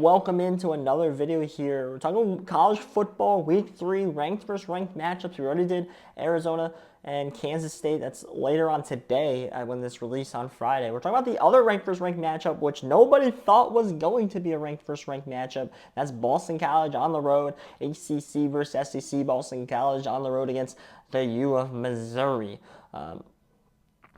welcome into another video here. We're talking college football, week 3, ranked versus ranked matchups. We already did Arizona and Kansas State. That's later on today when this released on Friday. We're talking about the other ranked versus ranked matchup, which nobody thought was going to be a ranked versus ranked matchup. That's Boston College on the road, ACC versus SEC. Boston College on the road against the U of Missouri.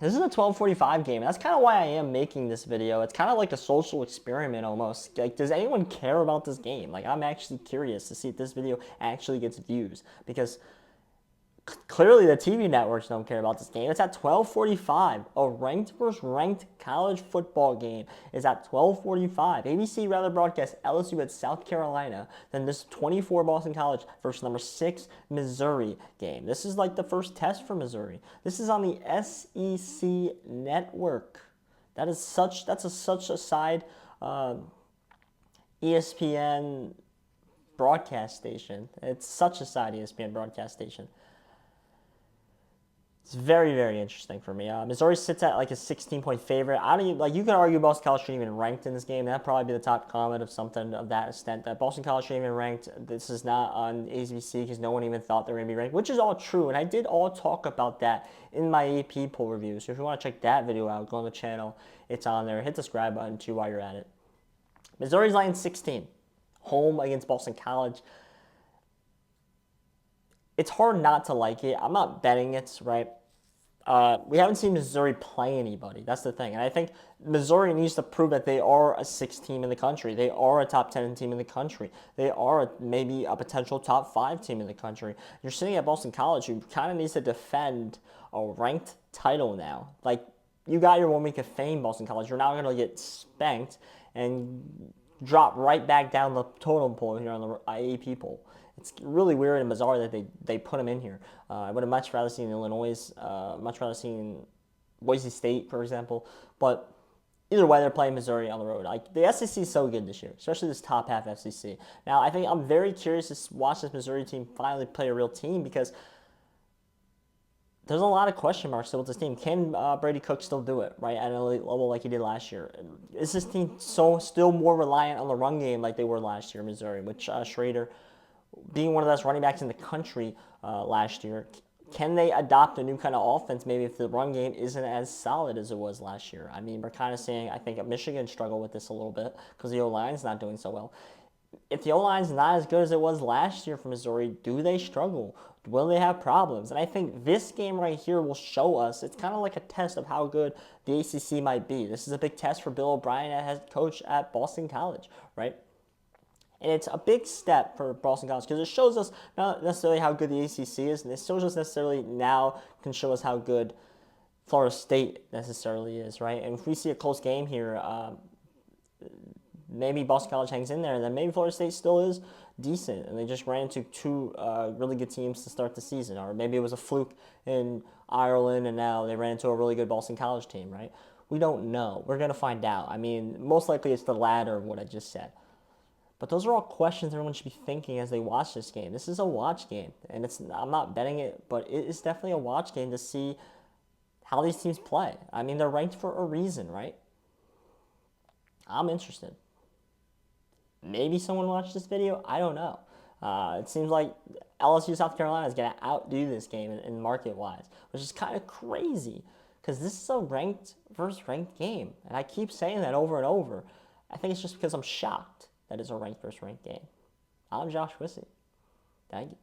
This is a 12:45 game. That's kind of why I am making this video. It's kind of like a social experiment almost. Like, does anyone care about this game? Like, I'm actually curious to see if this video actually gets views because clearly the TV networks don't care about this game. It's at 12:45. A ranked versus ranked college football game is at 12:45. ABC rather broadcast LSU at South Carolina than this 24 Boston College versus number 6 Missouri game. This is like the first test for Missouri. This is on the SEC network. That's such a side ESPN broadcast station. It's such a side ESPN broadcast station. It's very, very interesting for me. Missouri sits at like a 16-point favorite. I don't even, like, you can argue Boston College shouldn't even ranked in this game. That'd probably be the top comment of something of that extent. That Boston College shouldn't even ranked. This is not on ABC because no one even thought they were going to be ranked, which is all true. And I did all talk about that in my AP poll review. So if you want to check that video out, go on the channel. It's on there. Hit the subscribe button too while you're at it. Missouri's line 16, home against Boston College. It's hard not to like it. I'm not betting it, right? We haven't seen Missouri play anybody. That's the thing. And I think Missouri needs to prove that they are a 6 team in the country. They are a top 10 team in the country. They are maybe a potential top 5 team in the country. You're sitting at Boston College, who kind of needs to defend a ranked title now. Like, you got your 1 week of fame, Boston College. You're now going to get spanked and drop right back down the totem pole here on the AP poll. It's really weird in Missouri that they put him in here. I would have much rather seen Illinois, much rather seen Boise State, for example. But either way, they're playing Missouri on the road. Like, the SEC is so good this year, especially this top half SEC. Now, I think I'm very curious to watch this Missouri team finally play a real team because there's a lot of question marks still with this team. Can Brady Cook still do it, right, at an elite level like he did last year? Is this team still more reliant on the run game like they were last year in Missouri, which Schrader, being one of the best running backs in the country last year, can they adopt a new kind of offense maybe if the run game isn't as solid as it was last year? I mean, we're kind of seeing, I think, Michigan struggle with this a little bit because the O-line's not doing so well. If the O-line's not as good as it was last year for Missouri, do they struggle? Will they have problems? And I think this game right here will show us. It's kind of like a test of how good the ACC might be. This is a big test for Bill O'Brien as head coach at Boston College, right? And it's a big step for Boston College because it shows us not necessarily how good the ACC is, and it shows us necessarily now can show us how good Florida State necessarily is, right? And if we see a close game here, maybe Boston College hangs in there, and then maybe Florida State still is decent, and they just ran into 2 really good teams to start the season, or maybe it was a fluke in Ireland, and now they ran into a really good Boston College team, right? We don't know. We're going to find out. I mean, most likely it's the latter of what I just said. But those are all questions everyone should be thinking as they watch this game. This is a watch game, and I'm not betting it, but it is definitely a watch game to see how these teams play. I mean, they're ranked for a reason, right? I'm interested. Maybe someone watched this video. I don't know. It seems like LSU South Carolina is going to outdo this game in market-wise, which is kind of crazy because this is a ranked versus ranked game. And I keep saying that over and over. I think it's just because I'm shocked that it's a ranked versus ranked game. I'm Josh Wissey. Thank you.